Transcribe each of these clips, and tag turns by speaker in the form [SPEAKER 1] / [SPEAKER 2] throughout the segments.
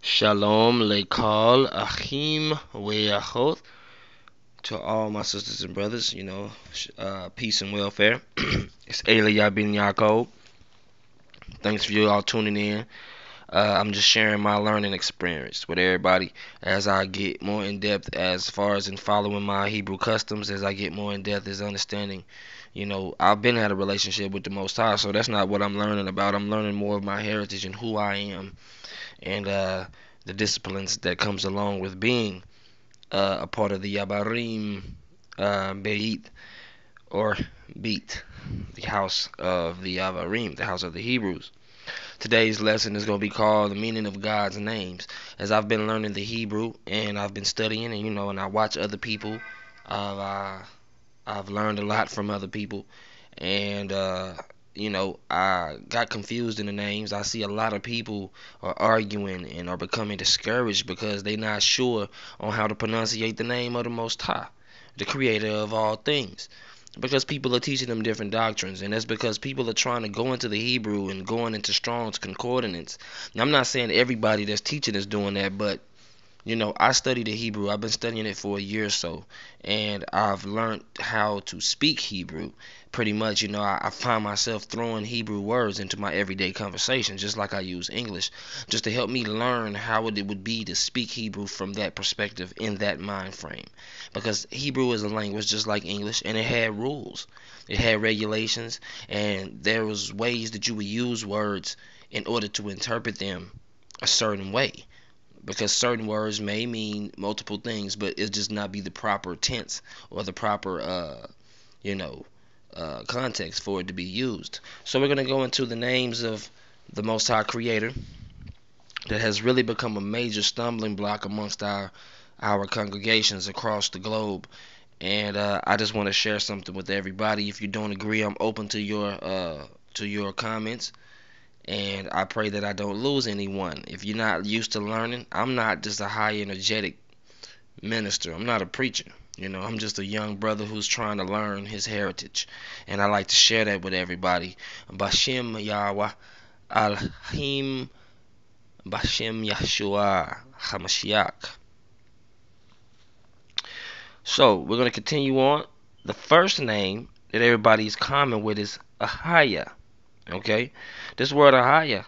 [SPEAKER 1] Shalom lekal achim ve'achot, to all my sisters and brothers, peace and welfare. It's Elia Ben Yaakov. Thanks for you all tuning in. I'm just sharing my learning experience with everybody as I get more in depth as far as in following my Hebrew customs, as I get more in depth as understanding. I've been had a relationship with the Most High, so that's not what I'm learning about. I'm learning more of my heritage and who I am, and the disciplines that comes along with being a part of the Yabarim Beit, or Beat, the house of the Yabarim, the house of the Hebrews. Today's lesson is going to be called the meaning of God's names. As I've been learning the Hebrew and I've been studying, and I watch other people, I've learned a lot from other people, and I got confused in the names. I see a lot of people are arguing and are becoming discouraged because they're not sure on how to pronunciate the name of the Most High, the Creator of all things. Because people are teaching them different doctrines, and that's because people are trying to go into the Hebrew and going into Strong's Concordance. Now, I'm not saying everybody that's teaching is doing that, but I study the Hebrew. I've been studying it for a year or so, and I've learned how to speak Hebrew. Pretty much, I find myself throwing Hebrew words into my everyday conversation, just like I use English, just to help me learn how it would be to speak Hebrew from that perspective in that mind frame. Because Hebrew is a language just like English, and it had rules, it had regulations, and there was ways that you would use words in order to interpret them a certain way, because certain words may mean multiple things, but it just not be the proper tense or the proper context for it to be used. So we're going to go into the names of the Most High Creator that has really become a major stumbling block amongst our congregations across the globe. And I just want to share something with everybody. If you don't agree, I'm open to your comments, and I pray that I don't lose anyone. If you're not used to learning, I'm not just a high energetic minister. I'm not a preacher. I'm just a young brother who's trying to learn his heritage, and I like to share that with everybody. Bashem Yahweh Alhim, Bashem Yahshua Hamashiach. So we're going to continue on. The first name that everybody's common with is Ahaya. Okay, this word Ahaya,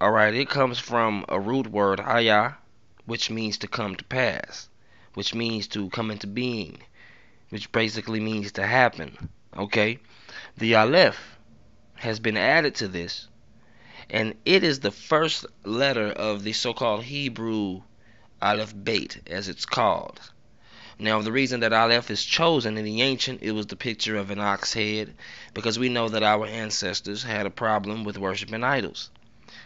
[SPEAKER 1] all right, it comes from a root word Haya, which means to come to pass, which means to come into being, which basically means to happen. Okay, the Aleph has been added to this, and it is the first letter of the so-called Hebrew Aleph Beit, as it's called. Now, the reason that Aleph is chosen in the ancient, it was the picture of an ox head, because we know that our ancestors had a problem with worshiping idols,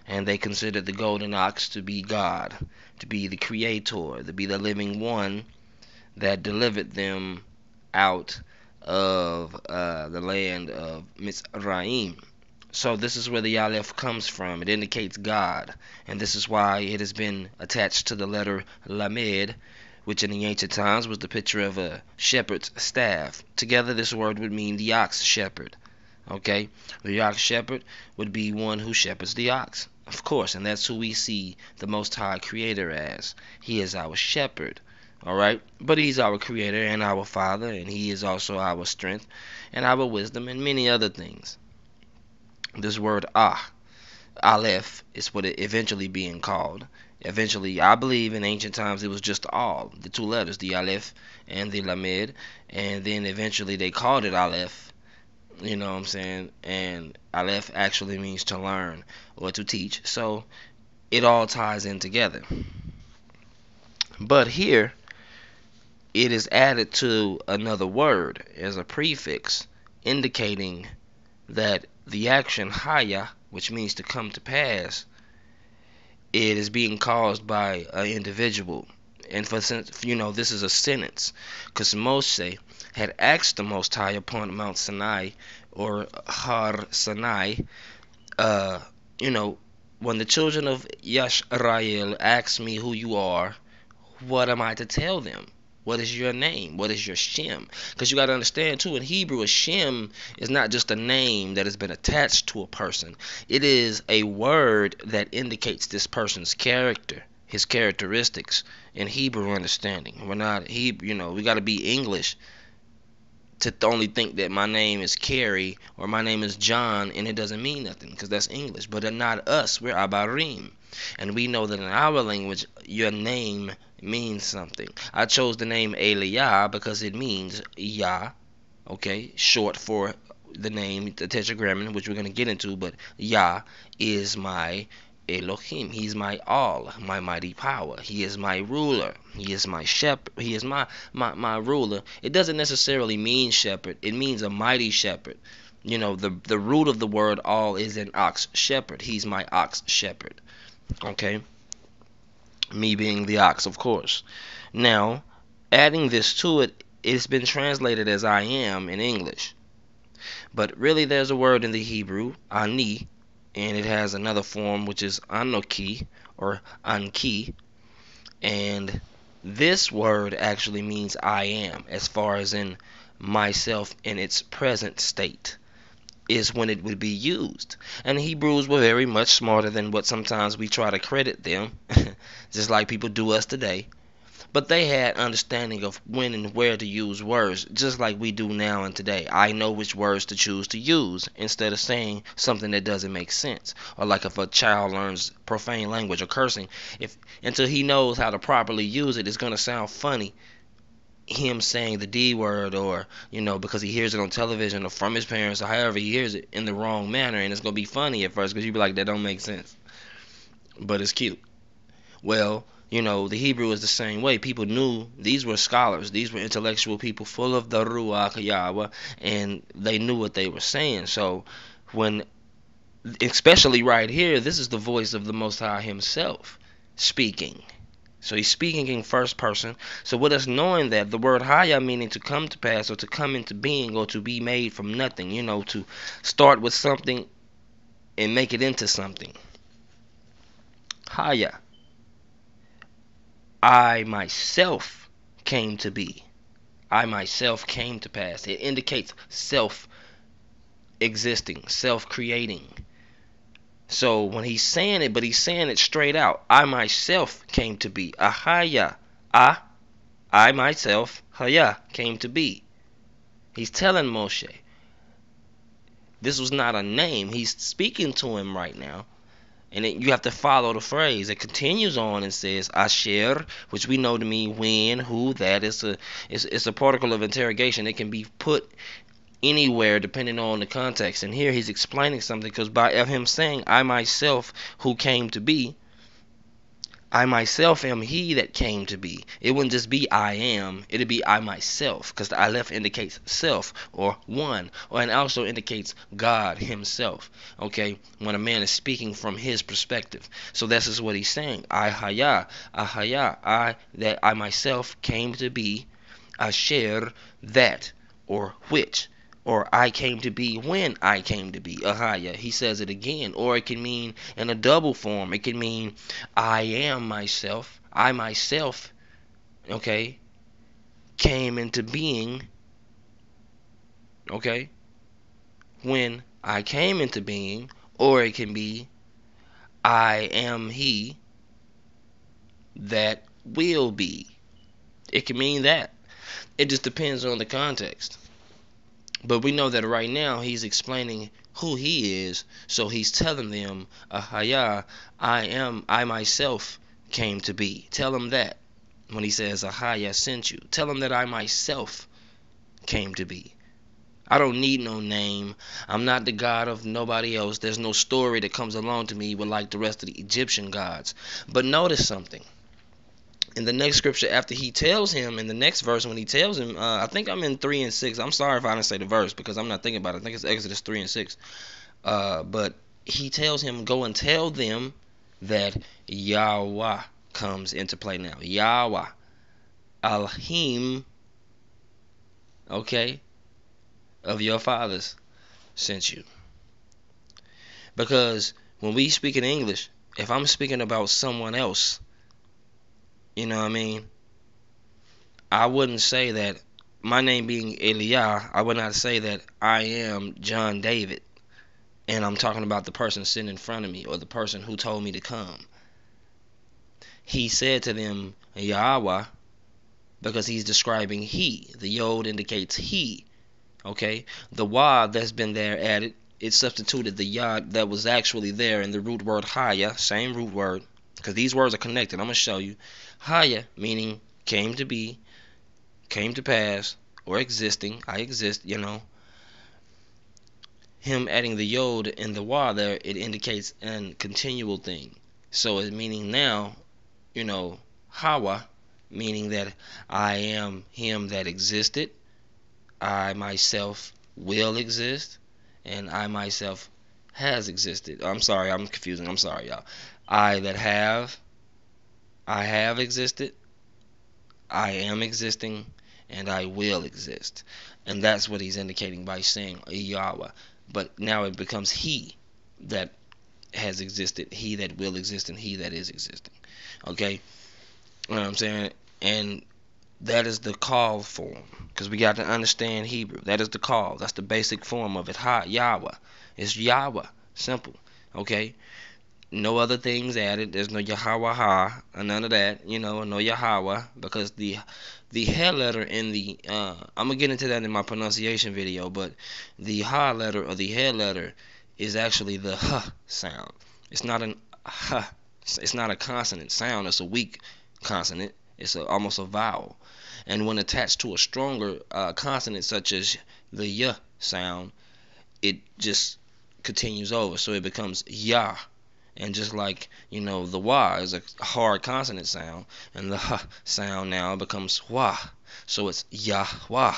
[SPEAKER 1] and they considered the golden ox to be God, to be the creator, to be the living one that delivered them out of the land of Mizraim. So this is where the Aleph comes from. It indicates God, and this is why it has been attached to the letter Lamed, which in the ancient times was the picture of a shepherd's staff. Together this word would mean the ox shepherd. Okay, the ox shepherd would be one who shepherds the ox, of course, and that's who we see the Most High Creator as. He is our shepherd, all right, but he's our creator and our father, and he is also our strength and our wisdom and many other things. This word Aleph, is what it eventually being called. Eventually, I believe in ancient times it was just all, the two letters, the Aleph and the Lamed, and then eventually they called it Aleph, you know what I'm saying, and Aleph actually means to learn or to teach, so it all ties in together. But here, it is added to another word as a prefix, indicating that the action Haya, which means to come to pass, it is being caused by an individual. And this is a sentence, because Moshe had asked the Most High upon Mount Sinai, or Har Sinai, when the children of Yisrael ask me who you are, what am I to tell them? What is your name? What is your Shem? Because you got to understand, too, in Hebrew, a Shem is not just a name that has been attached to a person. It is a word that indicates this person's character, his characteristics in Hebrew understanding. We're not Hebrew, we got to be English to only think that my name is Carrie or my name is John, and it doesn't mean nothing because that's English. But not us. We're Abarim, and we know that in our language, your name means something. I chose the name Eliah because it means Yah, okay, short for the name, the tetragrammaton, which we're going to get into. But Yah is my Elohim. He's my all, my mighty power. He is my ruler. He is my shepherd. He is my ruler. It doesn't necessarily mean shepherd. It means a mighty shepherd. The root of the word all is an ox shepherd. He's my ox shepherd. Okay? Me being the ox, of course. Now, adding this to it, it's been translated as I am in English. But really there's a word in the Hebrew, ani, and it has another form which is anoki or anki, and this word actually means I am, as far as in myself in its present state is when it would be used. And Hebrews were very much smarter than what sometimes we try to credit them, just like people do us today. But they had understanding of when and where to use words, just like we do now and today. I know which words to choose to use instead of saying something that doesn't make sense. Or like if a child learns profane language or cursing, until he knows how to properly use it, it's going to sound funny. Him saying the D word, or because he hears it on television or from his parents, or however he hears it in the wrong manner, and it's going to be funny at first because you be like, that don't make sense. But it's cute. Well, the Hebrew is the same way. People knew these were scholars. These were intellectual people full of the Ruach Yahweh, and they knew what they were saying. So especially right here, this is the voice of the Most High himself speaking. So he's speaking in first person. So with us knowing that, the word Haya meaning to come to pass or to come into being or to be made from nothing, to start with something and make it into something. Haya. I myself came to be. I myself came to pass. It indicates self-existing, self-creating. So when he's saying it, but he's saying it straight out. I myself came to be. Ahaya. I myself, Haya, came to be. He's telling Moshe. This was not a name. He's speaking to him right now. And you have to follow the phrase. It continues on and says Asher, which we know to mean when, who, that. It's a particle of interrogation. It can be put anywhere depending on the context. And here he's explaining something, because by him saying I myself who came to be, I myself am he that came to be. It wouldn't just be I am. It'd be I myself, because the Aleph indicates self or one, and also indicates God himself. Okay, when a man is speaking from his perspective. So this is what he's saying. I that I myself came to be. Asher, that, or which. Or I came to be when I came to be. Ahaya. He says it again. Or it can mean in a double form. It can mean I am myself. I myself, okay, came into being, okay, when I came into being. Or it can be I am he that will be. It can mean that. It just depends on the context. But we know that right now he's explaining who he is. So he's telling them, Ahaya, I myself came to be. Tell them that. When he says, Ahaya sent you. Tell them that I myself came to be. I don't need no name. I'm not the God of nobody else. There's no story that comes along to me with like the rest of the Egyptian gods. But notice something. In the next scripture, after he tells him, in the next verse, when he tells him, I think I'm in 3 and 6. I'm sorry if I didn't say the verse because I'm not thinking about it. I think it's Exodus 3 and 6. But he tells him, go and tell them that Yahweh comes into play now. Yahweh. Elohim, okay, of your fathers sent you. Because when we speak in English, if I'm speaking about someone else, you know what I mean? I wouldn't say that my name being Eliah, I would not say that I am John David and I'm talking about the person sitting in front of me or the person who told me to come. he said to them Yahweh because he's describing he. The yod indicates he. Okay, the wa that's been there added, it substituted the yod that was actually there in the root word haya, same root word, because these words are connected. I'm going to show you. Haya meaning came to be, came to pass, or existing. I exist, you know. Him adding the yod and the wa there, it indicates an continual thing. So it's meaning now, you know, hawa, meaning that I am him that existed. I myself will exist, and I myself has existed. I'm sorry, I'm confusing. I'm sorry, y'all. I have existed, I am existing, and I will exist. And that's what he's indicating by saying Yahweh. But now it becomes he that has existed, he that will exist, and he that is existing. Okay? You know what I'm saying? And that is the call form, because we got to understand Hebrew. That is the call. That's the basic form of it. Ha, Yahweh. It's Yahweh. Simple. Okay? No other things added. There's no Yahweh ha, or none of that. You know, no Yahweh, because the he letter in the I'm gonna get into that in my pronunciation video, but the ha letter or the he letter is actually the h sound. It's not an h. It's not a consonant sound. It's a weak consonant. It's almost a vowel. And when attached to a stronger consonant such as the y sound, it just continues over. So it becomes yah. And just like, you know, the wa is a hard consonant sound, and the h sound now becomes wa. So it's Yahweh.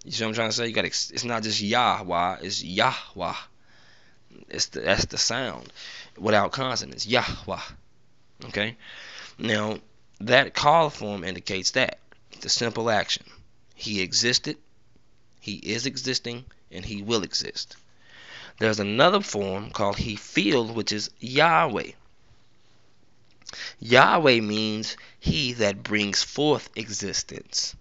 [SPEAKER 1] You see what I'm trying to say? You got it's not just Yahweh, it's Yahweh. That's the sound without consonants. Yahweh. Okay? Now, that call form indicates that. The simple action. He existed, he is existing, and he will exist. There's another form called he filled, which is Yahweh. Yahweh means he that brings forth existence.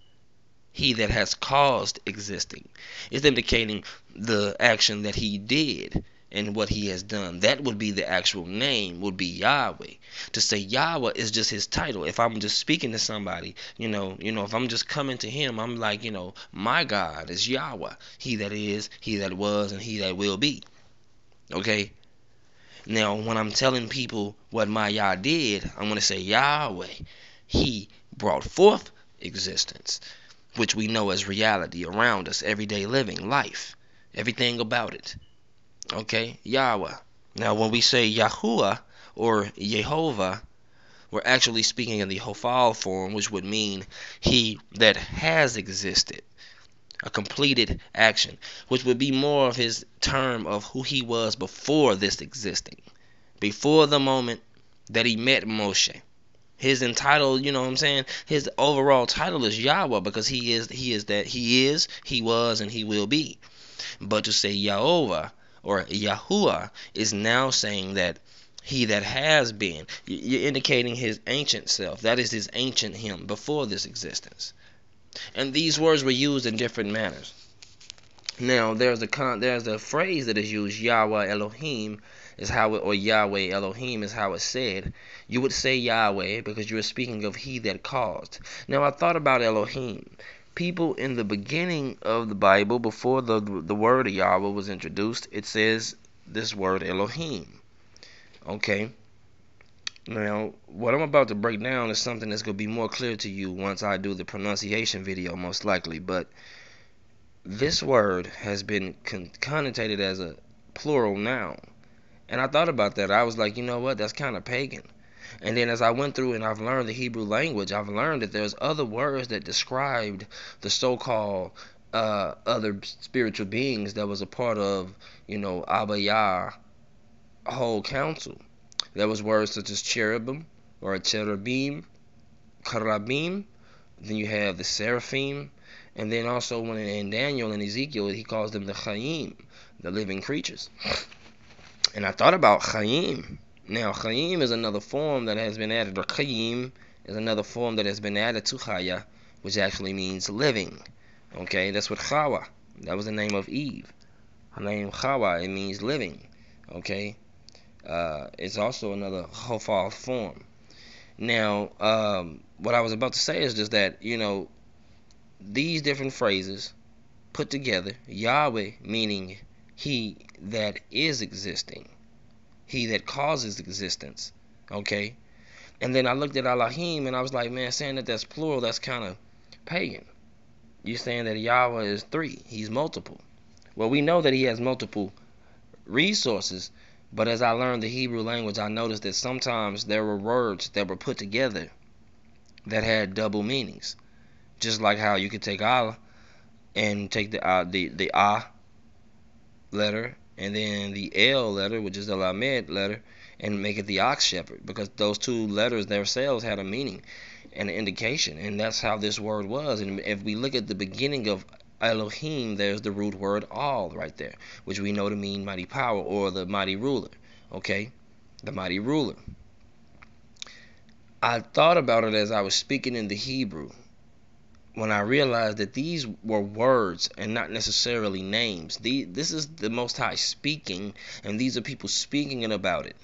[SPEAKER 1] He that has caused existing. It's indicating the action that he did and what he has done. That would be the actual name, would be Yahweh. To say Yahweh is just his title. If I'm just speaking to somebody, you know, if I'm just coming to him, I'm like, you know, my God is Yahweh. He that is, he that was, and he that will be. Okay? Now, when I'm telling people what my Yah did, I'm going to say Yahweh. He brought forth existence, which we know as reality around us, everyday living, life, everything about it. Okay, Yahweh. Now, when we say Yahuwah or Jehovah, we're actually speaking in the Hofal form, which would mean he that has existed, a completed action, which would be more of his term of who he was before this existing, before the moment that he met Moshe. His entitled, you know what I'm saying? His overall title is Yahweh because he is, he was, and he will be. But to say Yahovah or Yahuwah is now saying that he that has been. You're indicating his ancient self. That is his ancient him before this existence. And these words were used in different manners. Now there's a phrase that is used, Yahweh Elohim is how it, or Yahweh Elohim is how it's said. You would say Yahweh because you are speaking of he that caused. Now I thought about Elohim. People in the beginning of the Bible, before the word of Yahweh was introduced, it says this word Elohim. Okay. Now, what I'm about to break down is something that's going to be more clear to you once I do the pronunciation video, most likely. But this word has been connotated as a plural noun. And I thought about that. I was like, you know what? That's kind of pagan. And then as I went through and I've learned the Hebrew language, I've learned that there's other words that described the so-called other spiritual beings that was a part of, you know, Abba Yah whole council. There was words such as cherubim or cherubim, karabim. Then you have the seraphim. And then also when in Daniel and Ezekiel, he calls them the Chaim, the living creatures. And I thought about Chaim. Now, Chaim is another form that has been added, or Chaim is another form that has been added to Chaya, which actually means living. Okay, that's what Chawa, that was the name of Eve. Her name Chawa, it means living. Okay, it's also another Hofal form. Now, what I was about to say is just that, these different phrases put together, Yahweh meaning he that is existing, he that causes existence, okay? And then I looked at Elohim and I was like, man, saying that that's plural, that's kind of pagan. You're saying that Yahweh is three, he's multiple. Well, we know that he has multiple resources, but as I learned the Hebrew language, I noticed that sometimes there were words that were put together that had double meanings. Just like how you could take Allah and take the Ah letter and then the L letter, which is the Lamed letter, and make it the ox shepherd, because those two letters themselves had a meaning and an indication, and that's how this word was. And if we look at the beginning of Elohim, there's the root word all right there, which we know to mean mighty power or the mighty ruler. Okay, the mighty ruler. I thought about it as I was speaking in the Hebrew when I realized that these were words and not necessarily names. This is the Most High speaking, and these are people speaking about it.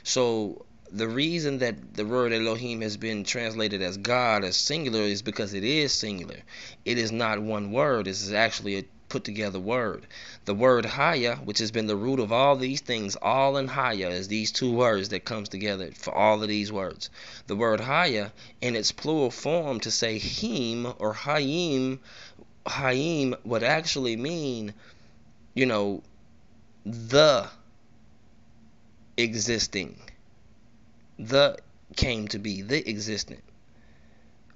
[SPEAKER 1] So the reason that the word Elohim has been translated as God, as singular, is because it is singular. It is not one word. This is actually a put together word. The word Haya, which has been the root of all these things, all in Haya is these two words that comes together for all of these words. The word Haya in its plural form to say him or Hayim, Hayim would actually mean, the existing. The came to be, the existent.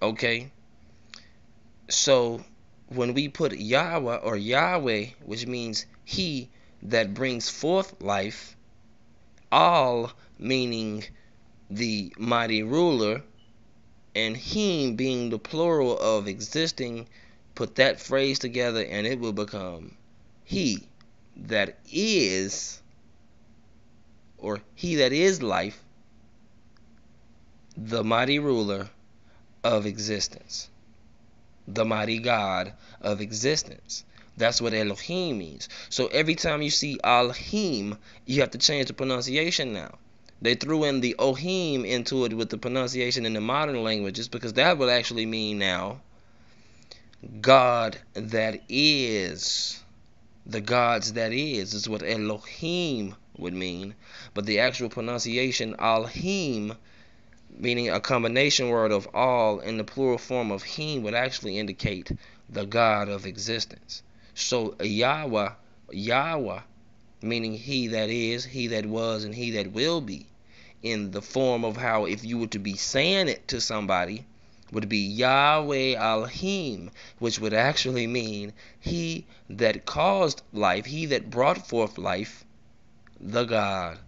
[SPEAKER 1] Okay? So when we put Yahweh or Yahweh, which means he that brings forth life, all meaning the mighty ruler, and him being the plural of existing, put that phrase together and it will become he that is, or he that is life, the mighty ruler of existence, the mighty God of existence. That's what Elohim means. So every time you see Alhim, you have to change the pronunciation now. They threw in the Ohim into it with the pronunciation in the modern languages, because that would actually mean now God that is. The gods that is what Elohim would mean. But the actual pronunciation Alhim, meaning a combination word of all in the plural form of him, would actually indicate the God of existence. So Yahweh, meaning he that is, he that was, and he that will be, in the form of how if you were to be saying it to somebody, would be Yahweh Alhim, which would actually mean he that caused life, he that brought forth life, the God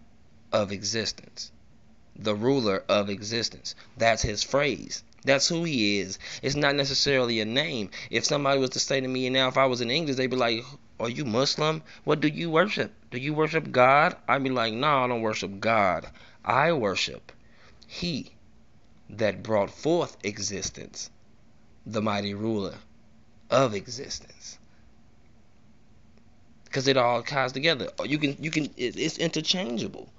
[SPEAKER 1] of existence, the ruler of existence. That's his phrase. That's who he is. It's not necessarily a name. If somebody was to say to me now, if I was in English, they'd be like, are you Muslim? What do you worship? Do you worship God? I'd be like, no, I don't worship God. I worship he that brought forth existence, the mighty ruler of existence. Because it all ties together. It's interchangeable.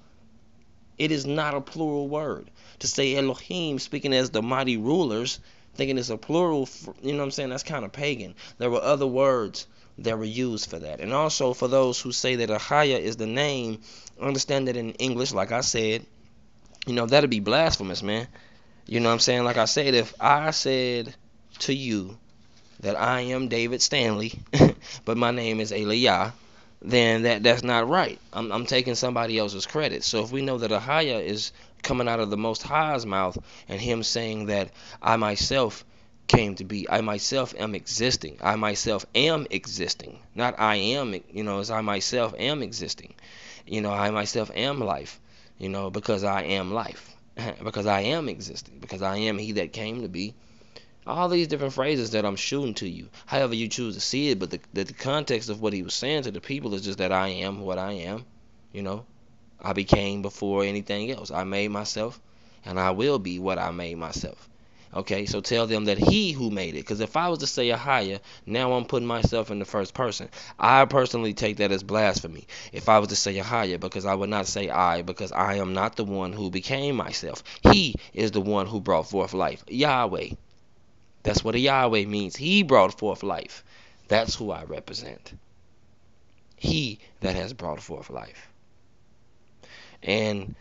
[SPEAKER 1] It is not a plural word. To say Elohim, speaking as the mighty rulers, thinking it's a plural, that's kind of pagan. There were other words that were used for that. And also for those who say that Ahaya is the name, understand that in English, like I said, that'd be blasphemous, man. Like I said, if I said to you that I am David Stanley, but my name is Eliah, then that's not right. I'm taking somebody else's credit. So if we know that Ahaya is coming out of the Most High's mouth, and him saying that I myself came to be, I myself am existing, I myself am existing, not I am, as I myself am existing, I myself am life, because I am life, because I am existing, because I am he that came to be. All these different phrases that I'm shooting to you, however you choose to see it, but the context of what he was saying to the people is just that I am what I am. I became before anything else. I made myself, and I will be what I made myself. Okay, so tell them that he who made it. Because if I was to say Ahaya, now I'm putting myself in the first person. I personally take that as blasphemy. If I was to say Ahaya, because I would not say I, because I am not the one who became myself. He is the one who brought forth life. Yahweh. That's what a Yahweh means. He brought forth life. That's who I represent. He that has brought forth life. And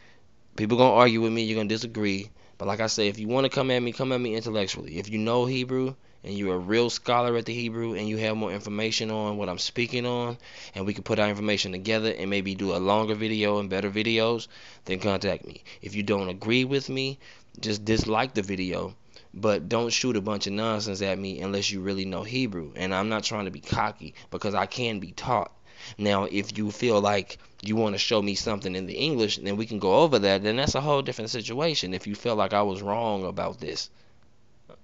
[SPEAKER 1] people gonna argue with me. You're gonna disagree. But like I say, if you want to come at me intellectually. If you know Hebrew and you're a real scholar at the Hebrew and you have more information on what I'm speaking on, and we can put our information together and maybe do a longer video and better videos, then contact me. If you don't agree with me, just dislike the video. But don't shoot a bunch of nonsense at me unless you really know Hebrew. And I'm not trying to be cocky because I can be taught. Now, if you feel like you want to show me something in the English, then we can go over that. Then that's a whole different situation. If you feel like I was wrong about this,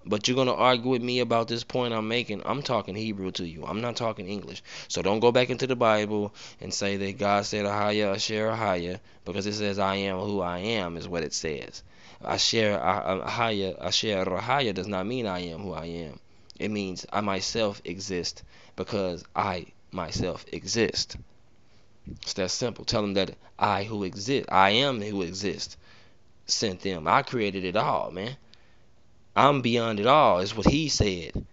[SPEAKER 1] but you're gonna argue with me about this point I'm making, I'm talking Hebrew to you. I'm not talking English. So don't go back into the Bible and say that God said Ahaya, Asher, Ahaya, because it says I am who I am is what it says. Asher, Ahaya, Asher, Ahaya does not mean I am who I am. It means I myself exist because I myself exist. It's that simple. Tell them that I who exist, I am who exists, sent them. I created it all, man. I'm beyond it all, is what he said.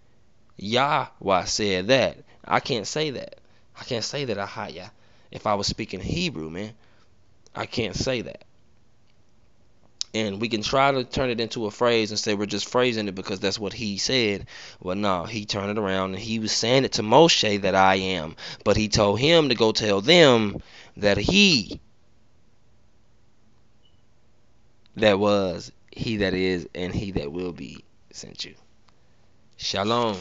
[SPEAKER 1] Yahweh said that. I can't say that. I can't say that Ahaya. If I was speaking Hebrew, man, I can't say that. And we can try to turn it into a phrase and say we're just phrasing it because that's what he said. Well, no, he turned it around and he was saying it to Moshe that I am. But he told him to go tell them that he that was, he that is, and he that will be sent you. Shalom.